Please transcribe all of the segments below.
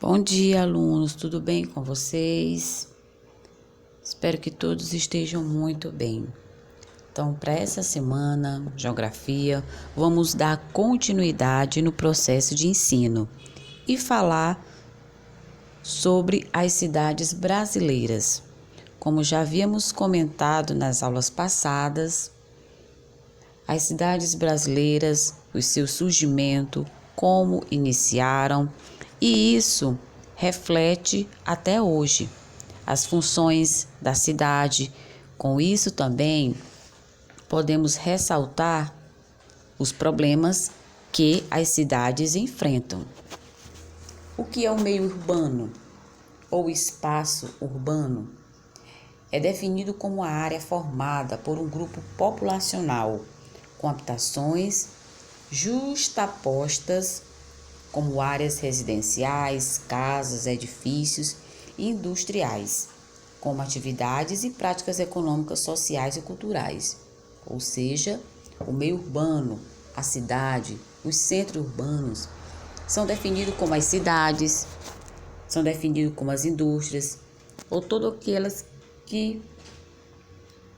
Bom dia, alunos, tudo bem com vocês? Espero que todos estejam muito bem. Então, para essa semana, Geografia, vamos dar continuidade no processo de ensino e falar sobre as cidades brasileiras. Como já havíamos comentado nas aulas passadas, as cidades brasileiras, o seu surgimento, como iniciaram, e isso reflete até hoje as funções da cidade. Com isso também podemos ressaltar os problemas que as cidades enfrentam. O que é o meio urbano ou espaço urbano? É definido como a área formada por um grupo populacional com habitações justapostas, como áreas residenciais, casas, edifícios e industriais, como atividades e práticas econômicas, sociais e culturais. Ou seja, o meio urbano, a cidade, os centros urbanos são definidos como as cidades, são definidos como as indústrias ou todas aquelas que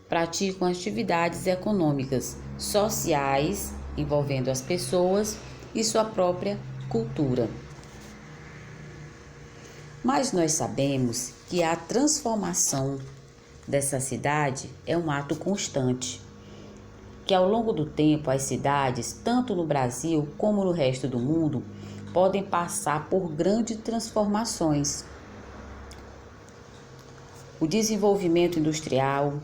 praticam atividades econômicas, sociais, envolvendo as pessoas e sua própria cultura. Mas nós sabemos que a transformação dessa cidade é um ato constante, que ao longo do tempo as cidades, tanto no Brasil como no resto do mundo, podem passar por grandes transformações. O desenvolvimento industrial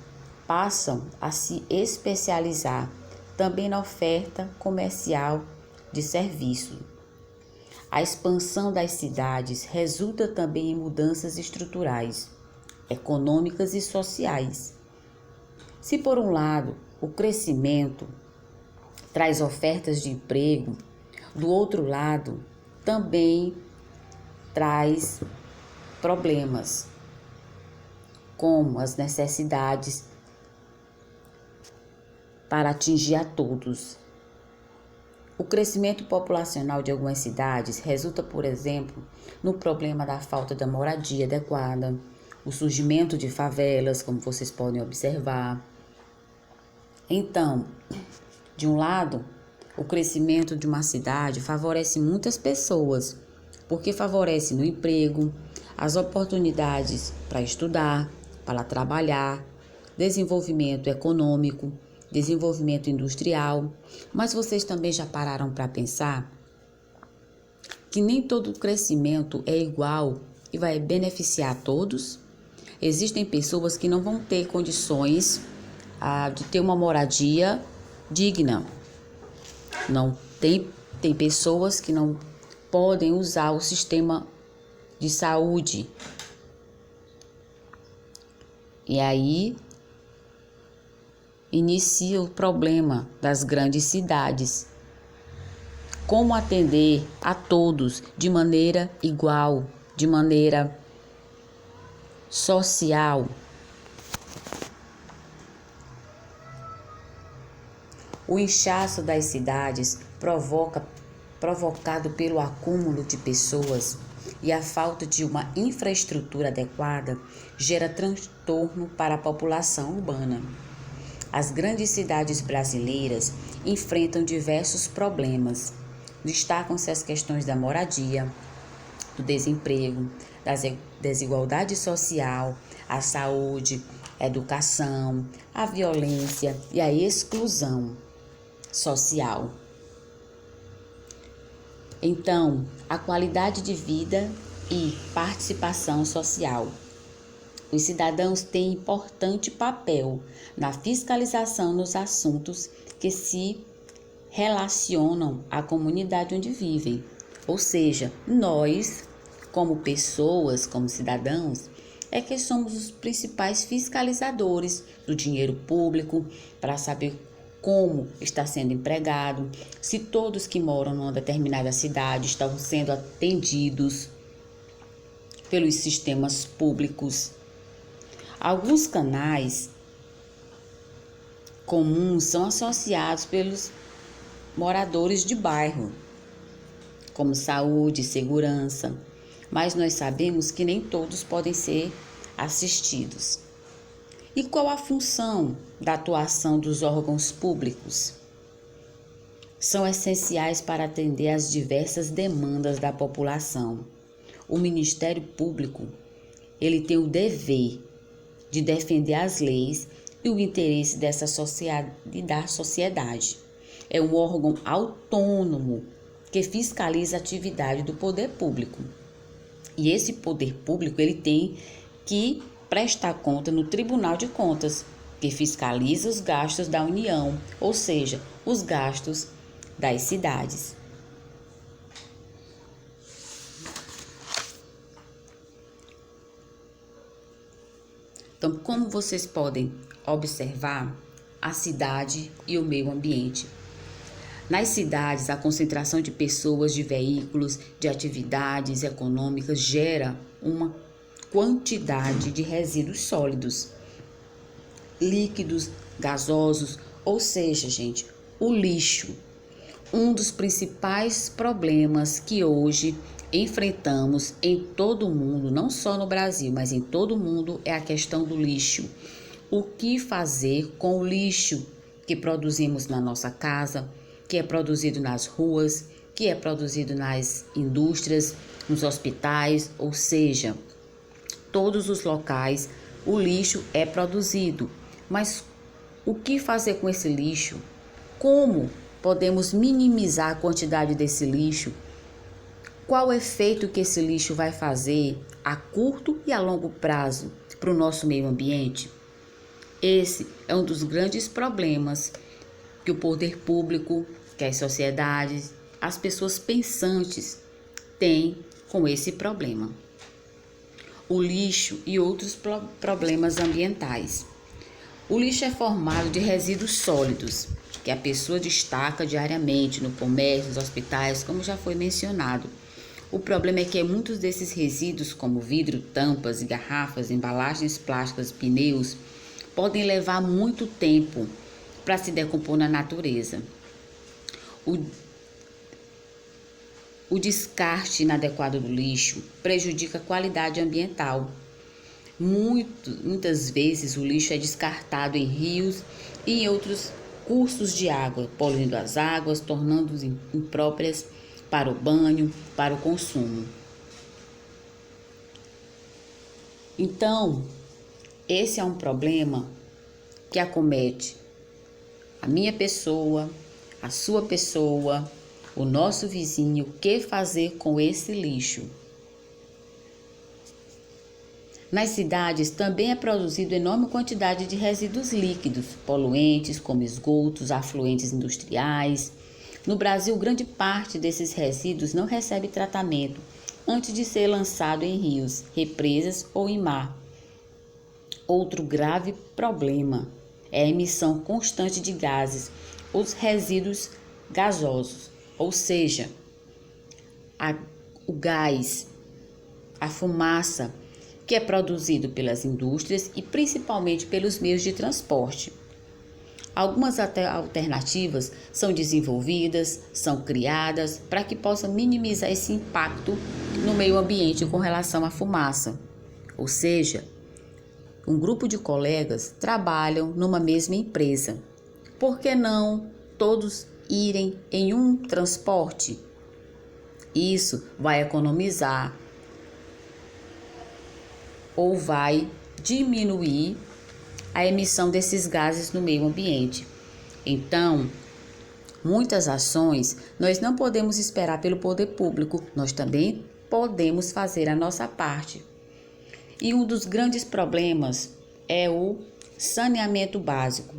passam a se especializar também na oferta comercial de serviços. A expansão das cidades resulta também em mudanças estruturais, econômicas e sociais. Se por um lado o crescimento traz ofertas de emprego, do outro lado também traz problemas, como as necessidades para atingir a todos. O crescimento populacional de algumas cidades resulta, por exemplo, no problema da falta da moradia adequada, o surgimento de favelas, como vocês podem observar. Então, de um lado, o crescimento de uma cidade favorece muitas pessoas, porque favorece no emprego, as oportunidades para estudar, para trabalhar, desenvolvimento econômico, desenvolvimento industrial. Mas vocês também já pararam para pensar que nem todo crescimento é igual e vai beneficiar a todos? Existem pessoas que não vão ter condições de ter uma moradia digna. Não tem pessoas que não podem usar o sistema de saúde. E aí inicia o problema das grandes cidades. Como atender a todos de maneira igual, de maneira social? O inchaço das cidades provocado pelo acúmulo de pessoas e a falta de uma infraestrutura adequada, gera transtorno para a população urbana. As grandes cidades brasileiras enfrentam diversos problemas. Destacam-se as questões da moradia, do desemprego, da desigualdade social, a saúde, a educação, a violência e a exclusão social. Então, a qualidade de vida e participação social. Os cidadãos têm importante papel na fiscalização nos assuntos que se relacionam à comunidade onde vivem. Ou seja, nós, como pessoas, como cidadãos, é que somos os principais fiscalizadores do dinheiro público para saber como está sendo empregado, se todos que moram numa determinada cidade estão sendo atendidos pelos sistemas públicos. Alguns canais comuns são associados pelos moradores de bairro, como saúde e segurança, mas nós sabemos que nem todos podem ser assistidos. E qual a função da atuação dos órgãos públicos? São essenciais para atender às diversas demandas da população. O Ministério Público, ele tem o dever de defender as leis e o interesse dessa sociedade. É um órgão autônomo que fiscaliza a atividade do poder público. E esse poder público, ele tem que prestar conta no Tribunal de Contas, que fiscaliza os gastos da União, ou seja, os gastos das cidades. Então, como vocês podem observar, a cidade e o meio ambiente. Nas cidades, a concentração de pessoas, de veículos, de atividades econômicas gera uma quantidade de resíduos sólidos, líquidos, gasosos, ou seja, gente, o lixo. Um dos principais problemas que hoje enfrentamos em todo o mundo, não só no Brasil, mas em todo o mundo, é a questão do lixo. O que fazer com o lixo que produzimos na nossa casa, que é produzido nas ruas, que é produzido nas indústrias, nos hospitais, ou seja, todos os locais o lixo é produzido. Mas o que fazer com esse lixo? Como podemos minimizar a quantidade desse lixo? Qual o efeito que esse lixo vai fazer a curto e a longo prazo para o nosso meio ambiente? Esse é um dos grandes problemas que o poder público, que as sociedades, as pessoas pensantes têm com esse problema. O lixo e outros problemas ambientais. O lixo é formado de resíduos sólidos, que a pessoa destaca diariamente no comércio, nos hospitais, como já foi mencionado. O problema é que muitos desses resíduos, como vidro, tampas e garrafas, embalagens plásticas, pneus, podem levar muito tempo para se decompor na natureza. O descarte inadequado do lixo prejudica a qualidade ambiental. Muitas vezes o lixo é descartado em rios e em outros cursos de água, poluindo as águas, tornando-as impróprias para o banho, para o consumo. Então, esse é um problema que acomete a minha pessoa, a sua pessoa, o nosso vizinho. O que fazer com esse lixo? Nas cidades também é produzido enorme quantidade de resíduos líquidos, poluentes como esgotos, afluentes industriais. No Brasil, grande parte desses resíduos não recebe tratamento antes de ser lançado em rios, represas ou em mar. Outro grave problema é a emissão constante de gases, os resíduos gasosos, ou seja, o gás, a fumaça, que é produzido pelas indústrias e principalmente pelos meios de transporte. Algumas alternativas são desenvolvidas, são criadas para que possam minimizar esse impacto no meio ambiente com relação à fumaça. Ou seja, um grupo de colegas trabalham numa mesma empresa. Por que não todos irem em um transporte? Isso vai economizar ou vai diminuir a emissão desses gases no meio ambiente. Então, muitas ações nós não podemos esperar pelo poder público, nós também podemos fazer a nossa parte. E um dos grandes problemas é o saneamento básico.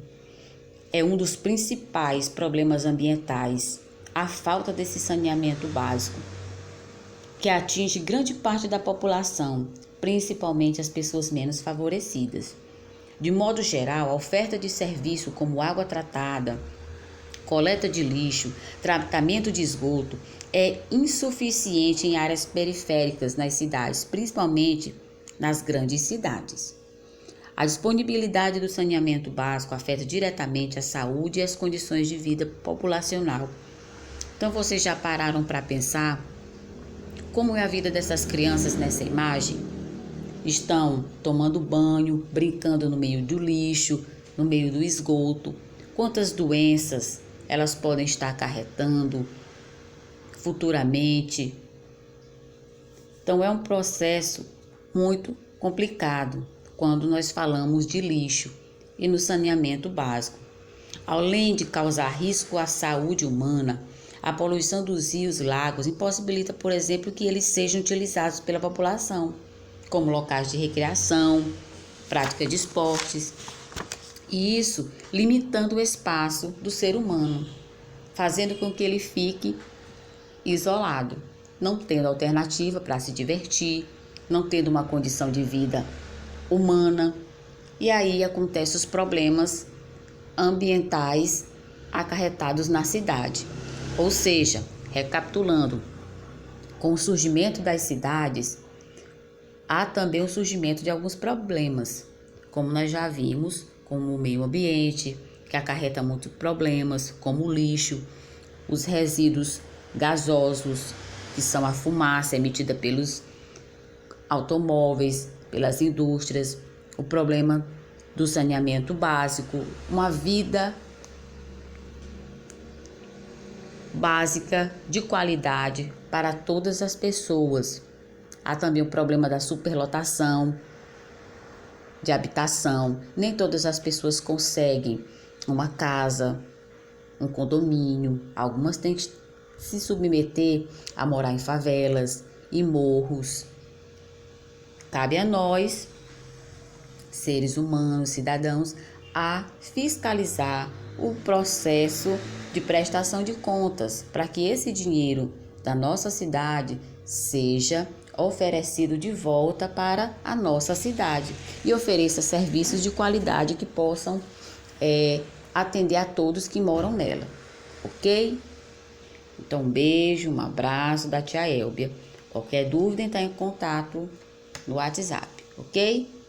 É um dos principais problemas ambientais, a falta desse saneamento básico, que atinge grande parte da população, principalmente as pessoas menos favorecidas. De modo geral, a oferta de serviço como água tratada, coleta de lixo, tratamento de esgoto é insuficiente em áreas periféricas nas cidades, principalmente nas grandes cidades. A disponibilidade do saneamento básico afeta diretamente a saúde e as condições de vida populacional. Então, vocês já pararam para pensar Como é a vida dessas crianças nessa imagem? Estão tomando banho, brincando no meio do lixo, no meio do esgoto. Quantas doenças elas podem estar acarretando futuramente? Então, é um processo muito complicado quando nós falamos de lixo e no saneamento básico. Além de causar risco à saúde humana, a poluição dos rios e lagos impossibilita, por exemplo, que eles sejam utilizados pela população, como locais de recreação, prática de esportes, e isso limitando o espaço do ser humano, fazendo com que ele fique isolado, não tendo alternativa para se divertir, não tendo uma condição de vida humana, e aí acontecem os problemas ambientais acarretados na cidade. Ou seja, recapitulando, com o surgimento das cidades, há também o surgimento de alguns problemas, como nós já vimos, como o meio ambiente, que acarreta muitos problemas, como o lixo, os resíduos gasosos, que são a fumaça emitida pelos automóveis, pelas indústrias, o problema do saneamento básico, uma vida básica de qualidade para todas as pessoas. Há também o problema da superlotação de habitação. Nem todas as pessoas conseguem uma casa, um condomínio. Algumas têm que se submeter a morar em favelas e morros. Cabe a nós, seres humanos, cidadãos, a fiscalizar o processo de prestação de contas, para que esse dinheiro da nossa cidade seja oferecido de volta para a nossa cidade e ofereça serviços de qualidade que possam atender a todos que moram nela, ok? Então, um beijo, um abraço da tia Elbia. Qualquer dúvida, entrar em contato no WhatsApp, ok?